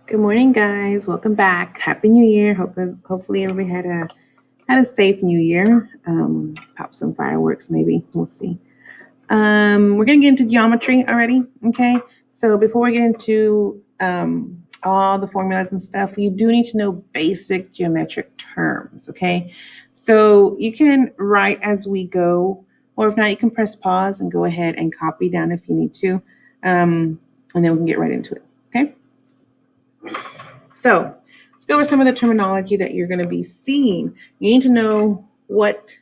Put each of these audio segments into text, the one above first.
Good morning, guys. Welcome back. Happy New Year. Hopefully everybody had a safe New Year. Pop some fireworks, maybe. We'll see. We're gonna get into geometry already. Okay. So before we get into all the formulas and stuff, you do need to know basic geometric terms. Okay. So you can write as we go, or if not, you can press pause and go ahead and copy down if you need to, and then we can get right into it. Okay. So let's go over some of the terminology that you're going to be seeing. You need to know what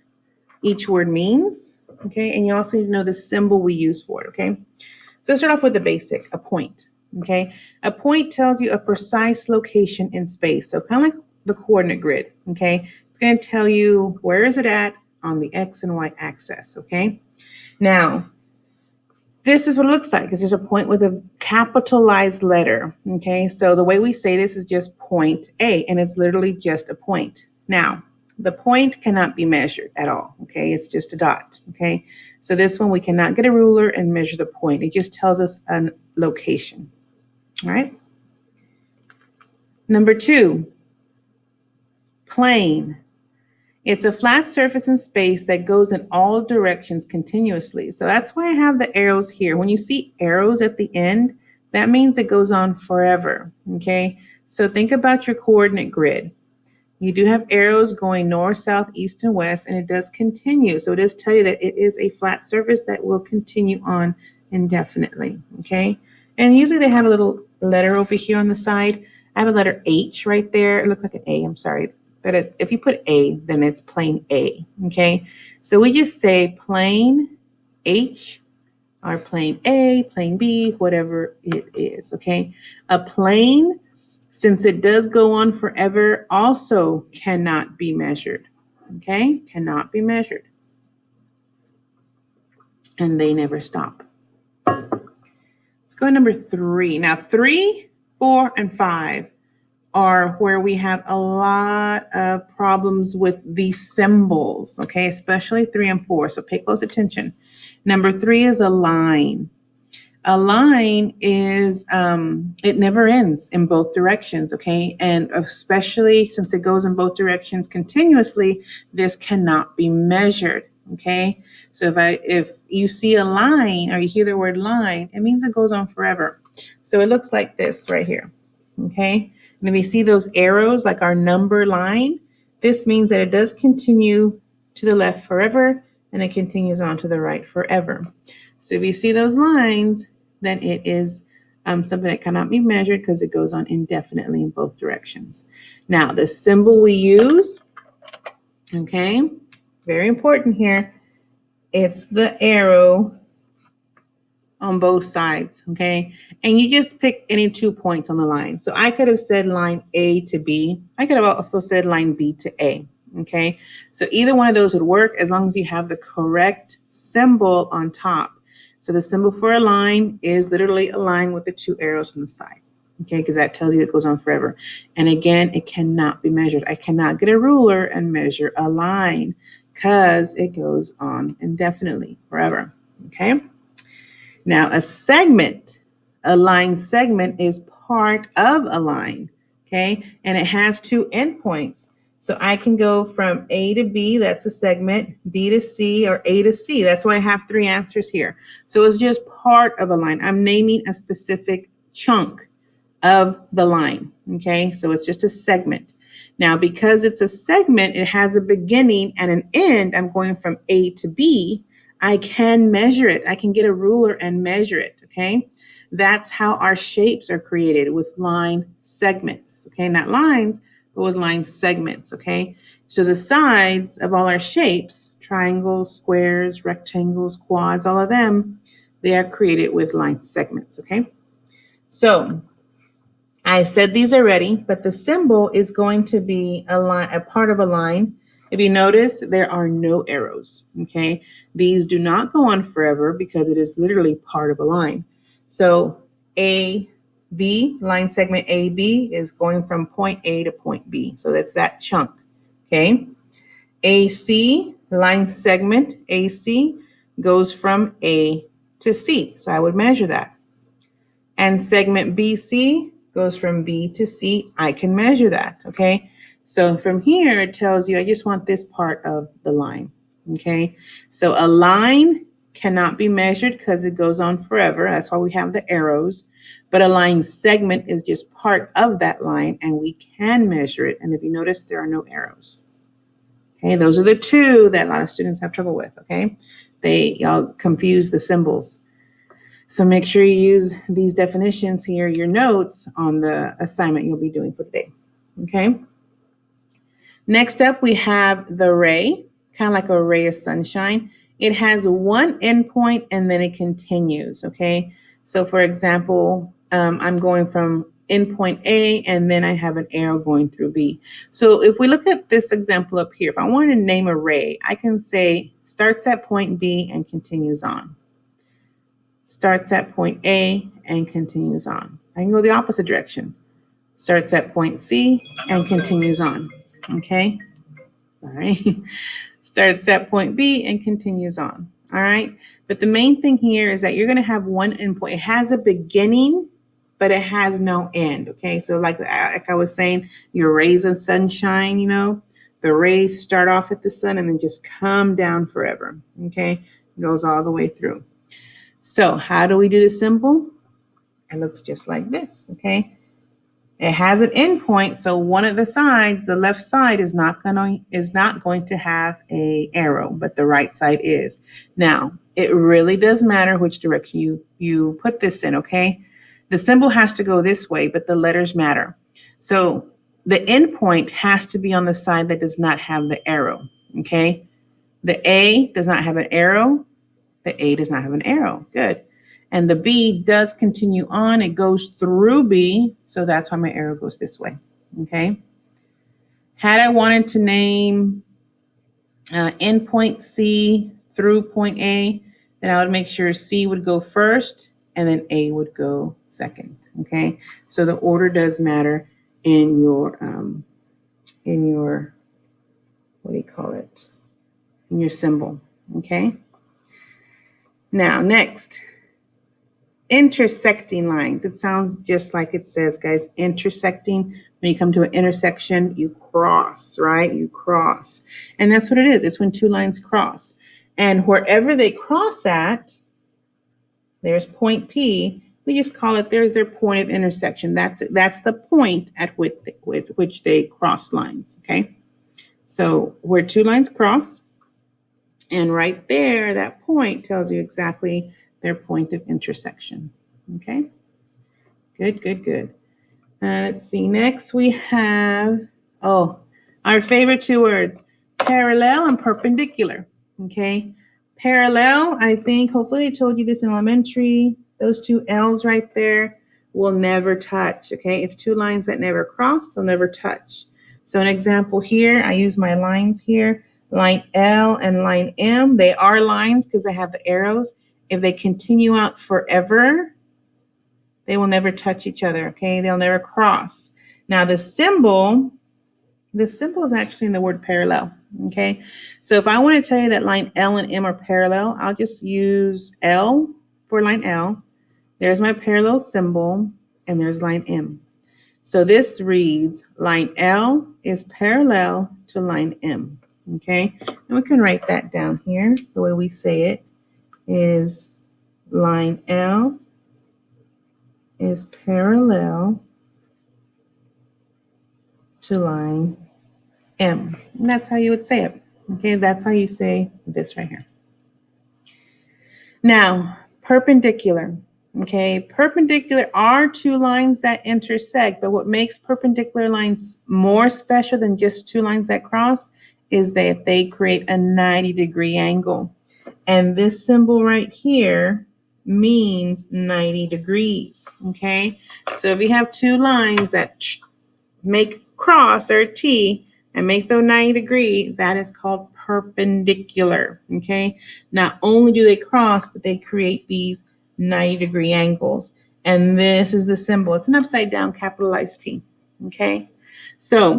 each word means, okay? And you also need to know the symbol we use for it, okay? So let's start off with the basic, a point, okay? A point tells you a precise location in space. So kind of like the coordinate grid, okay? It's going to tell you where is it at on the X and Y axis, okay? Now, this is what it looks like. It's just a point with a capitalized letter. Okay, so the way we say this is just point A, and it's literally just a point. Now, the point cannot be measured at all. Okay, it's just a dot. Okay, so this one we cannot get a ruler and measure the point. It just tells us a location. All right. Number 2, plane. It's a flat surface in space that goes in all directions continuously. So that's why I have the arrows here. When you see arrows at the end, that means it goes on forever, okay? So think about your coordinate grid. You do have arrows going north, south, east, and west, and it does continue. So it does tell you that it is a flat surface that will continue on indefinitely, okay? And usually they have a little letter over here on the side. I have a letter H right there. It looked like an A, I'm sorry. But if you put A, then it's plane A, okay? So we just say plane H or plane A, plane B, whatever it is, okay? A plane, since it does go on forever, also cannot be measured, okay? Cannot be measured. And they never stop. Let's go to number 3. Now, 3, 4, and 5 are where we have a lot of problems with these symbols, okay, especially 3 and 4. So pay close attention. Number 3 is a line. A line is, it never ends in both directions, okay? And especially since it goes in both directions continuously, this cannot be measured, okay? So if you see a line or you hear the word line, it means it goes on forever. So it looks like this right here, okay? And if you see those arrows, like our number line, this means that it does continue to the left forever and it continues on to the right forever. So if you see those lines, then it is something that cannot be measured because it goes on indefinitely in both directions. Now, the symbol we use, okay, very important here, it's the arrow on both sides, okay? And you just pick any 2 points on the line. So I could have said line A to B. I could have also said line B to A, okay? So either one of those would work as long as you have the correct symbol on top. So the symbol for a line is literally a line with the 2 arrows on the side, okay? Because that tells you it goes on forever. And again, it cannot be measured. I cannot get a ruler and measure a line because it goes on indefinitely, forever, okay? Now, a line segment is part of a line, okay? And it has 2 endpoints. So I can go from A to B, that's a segment, B to C, or A to C. That's why I have 3 answers here. So it's just part of a line. I'm naming a specific chunk of the line, okay? So it's just a segment. Now, because it's a segment, it has a beginning and an end. I'm going from A to B. I can measure it. I can get a ruler and measure it, okay? That's how our shapes are created, with line segments, okay? Not lines, but with line segments, okay? So the sides of all our shapes, triangles, squares, rectangles, quads, all of them, they are created with line segments, okay? So I said these already, but the symbol is going to be a line, a part of a line. If you notice, there are no arrows, okay? These do not go on forever because it is literally part of a line. So AB, line segment AB, is going from point A to point B. So that's that chunk, okay? AC, line segment AC, goes from A to C. So I would measure that. And segment BC goes from B to C, I can measure that, okay? So from here, it tells you, I just want this part of the line, okay? So a line cannot be measured because it goes on forever. That's why we have the arrows. But a line segment is just part of that line, and we can measure it. And if you notice, there are no arrows. Okay, those are the two that a lot of students have trouble with, okay? Y'all confuse the symbols. So make sure you use these definitions here, your notes on the assignment you'll be doing for today, okay? Next up, we have the ray, kind of like a ray of sunshine. It has one endpoint and then it continues, okay? So for example, I'm going from endpoint A and then I have an arrow going through B. So if we look at this example up here, if I want to name a ray, I can say starts at point B and continues on. Starts at point A and continues on. I can go the opposite direction. Starts at point C and continues on, okay? Sorry. Starts at point B and continues on, all right? But the main thing here is that you're gonna have one endpoint. It has a beginning, but it has no end, okay? So like I was saying, your rays of sunshine, you know, the rays start off at the sun and then just come down forever, okay? It goes all the way through. So how do we do the symbol? It looks just like this, okay? It has an endpoint, so one of the sides, the left side, is not going to have a arrow, but the right side is. Now, it really does matter which direction you put this in, okay? The symbol has to go this way, but the letters matter. So the endpoint has to be on the side that does not have the arrow, okay? The A does not have an arrow. The A does not have an arrow. Good. And the B does continue on. It goes through B, so that's why my arrow goes this way, okay? Had I wanted to name endpoint C through point A, then I would make sure C would go first and then A would go second, okay? So the order does matter in your, what do you call it? In your symbol, okay? Now, next. Intersecting lines. It sounds just like it says, guys, intersecting. When you come to an intersection, you cross, right? You cross. And that's what it is. It's when two lines cross. And wherever they cross at, there's point P. We just call it, there's their point of intersection. That's the point at which they cross lines, okay? So where two lines cross, and right there, that point tells you exactly their point of intersection. Okay, good, good, good. Let's see, next we have, our favorite two words, parallel and perpendicular, okay? Parallel, I think, hopefully I told you this in elementary, those two L's right there will never touch, okay? It's two lines that never cross, they'll never touch. So an example here, I use my lines here, line L and line M, they are lines because they have the arrows. If they continue out forever, they will never touch each other, okay? They'll never cross. Now the symbol is actually in the word parallel, okay? So if I want to tell you that line L and M are parallel, I'll just use L for line L. There's my parallel symbol, and there's line M. So this reads, line L is parallel to line M, okay? And we can write that down here. The way we say it is line L is parallel to line M. And that's how you would say it, okay? That's how you say this right here. Now, perpendicular. Okay, perpendicular are two lines that intersect, but what makes perpendicular lines more special than just two lines that cross is that they create a 90-degree angle. And this symbol right here means 90 degrees, okay? So if you have two lines that make cross or a T and make those 90 degree, that is called perpendicular, okay? Not only do they cross, but they create these 90-degree angles. And this is the symbol. It's an upside down capitalized T, okay? So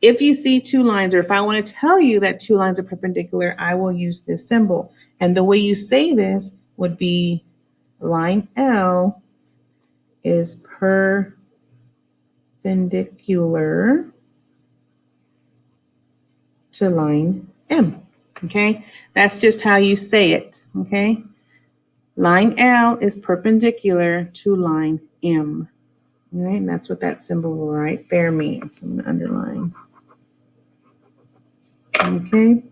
if you see two lines, or if I want to tell you that two lines are perpendicular, I will use this symbol. And the way you say this would be line L is perpendicular to line M. Okay, that's just how you say it. Okay, line L is perpendicular to line M. All right, and that's what that symbol right there means. I'm going to underline. Okay,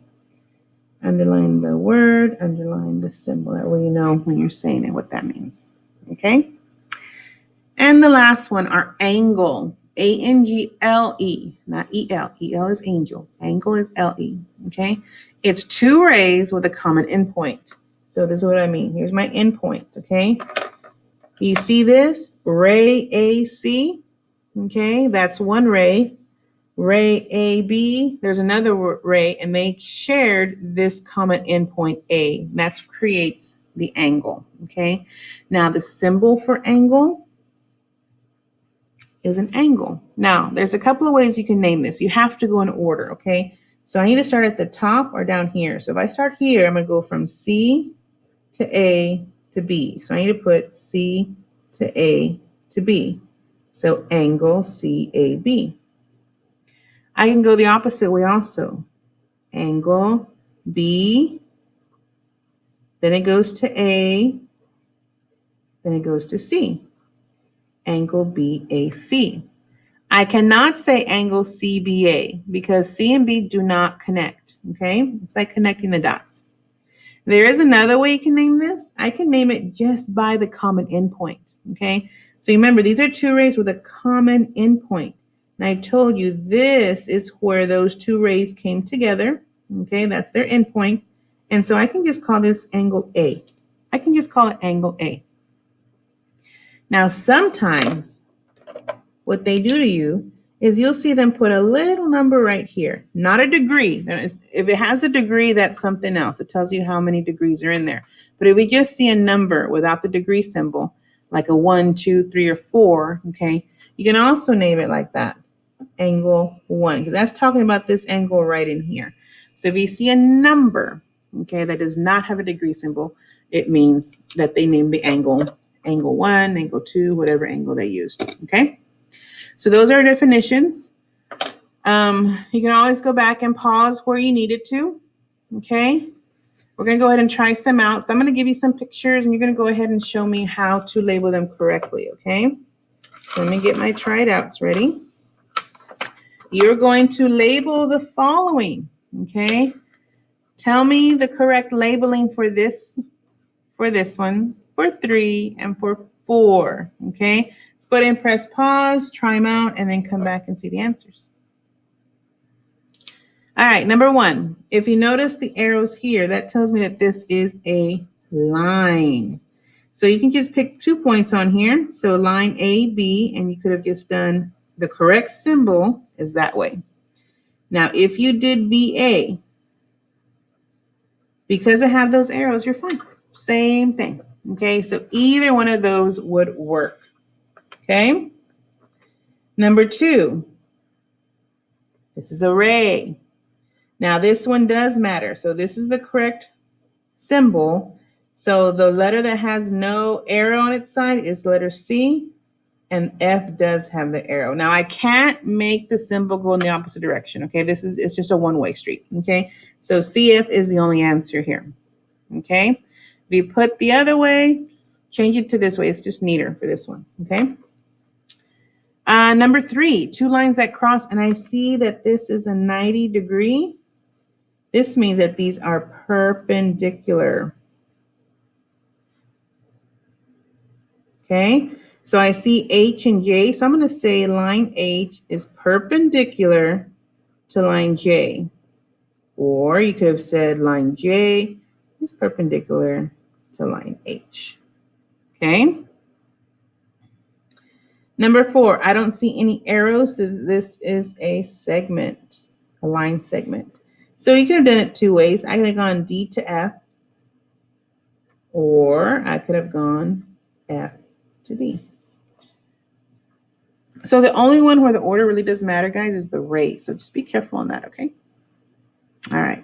underline the word, underline the symbol. That way you know when you're saying it what that means. Okay, and the last one are angle. A-N-G-L-E, not E-L. E-L is angel. Angle is L-E. Okay, it's two rays with a common endpoint. So this is what I mean. Here's my endpoint. Okay, you see this ray AC. Okay, that's one ray. Ray AB, there's another ray, and they shared this common endpoint A. That creates the angle, okay? Now, the symbol for angle is an angle. Now, there's a couple of ways you can name this. You have to go in order, okay? So I need to start at the top or down here. So if I start here, I'm going to go from C to A to B. So I need to put C to A to B. So angle CAB. I can go the opposite way also. Angle B, then it goes to A, then it goes to C. Angle BAC. I cannot say angle CBA because C and B do not connect, okay? It's like connecting the dots. There is another way you can name this. I can name it just by the common endpoint, okay? So remember, these are two rays with a common endpoint. And I told you this is where those two rays came together, okay? That's their endpoint. And so I can just call this angle A. I can just call it angle A. Now, sometimes what they do to you is you'll see them put a little number right here, not a degree. If it has a degree, that's something else. It tells you how many degrees are in there. But if we just see a number without the degree symbol, like a 1, 2, 3, or 4, okay, you can also name it like that, angle 1, because that's talking about this angle right in here. So if you see a number, okay, that does not have a degree symbol, it means that they named the angle 1, angle 2, whatever angle they used, okay? So those are definitions. You can always go back and pause where you needed to, okay? We're gonna go ahead and try some out. So I'm gonna give you some pictures and you're gonna go ahead and show me how to label them correctly, okay? So let me get my try it outs ready. You're going to label the following, okay? Tell me the correct labeling for this one, for 3, and for 4, okay? Let's go ahead and press pause, try them out, and then come back and see the answers. All right, number 1, if you notice the arrows here, that tells me that this is a line. So you can just pick 2 points on here. So line A, B, and you could have just done the correct symbol is that way. Now, if you did BA, because I have those arrows, you're fine. Same thing, okay? So either one of those would work, okay? Number 2, this is a ray. Now, this one does matter. So this is the correct symbol. So the letter that has no arrow on its side is letter C, and F does have the arrow. Now, I can't make the symbol go in the opposite direction, okay? It's just a one-way street, okay? So CF is the only answer here, okay? If you put the other way, change it to this way. It's just neater for this one, okay? Number 3, 2 lines that cross, and I see that this is a 90 degree. This means that these are perpendicular. Okay, so I see H and J, so I'm going to say line H is perpendicular to line J. Or you could have said line J is perpendicular to line H. Okay. Number 4, I don't see any arrows, so this is a segment, a line segment. So you could have done it 2 ways. I could have gone D to F, or I could have gone F to D. So the only one where the order really does matter, guys, is the rate. So just be careful on that, okay? All right.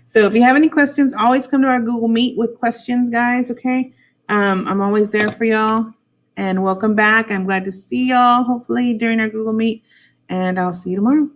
So if you have any questions, always come to our Google Meet with questions, guys, okay? I'm always there for y'all. and welcome back. I'm glad to see y'all, hopefully during our Google Meet, and I'll see you tomorrow.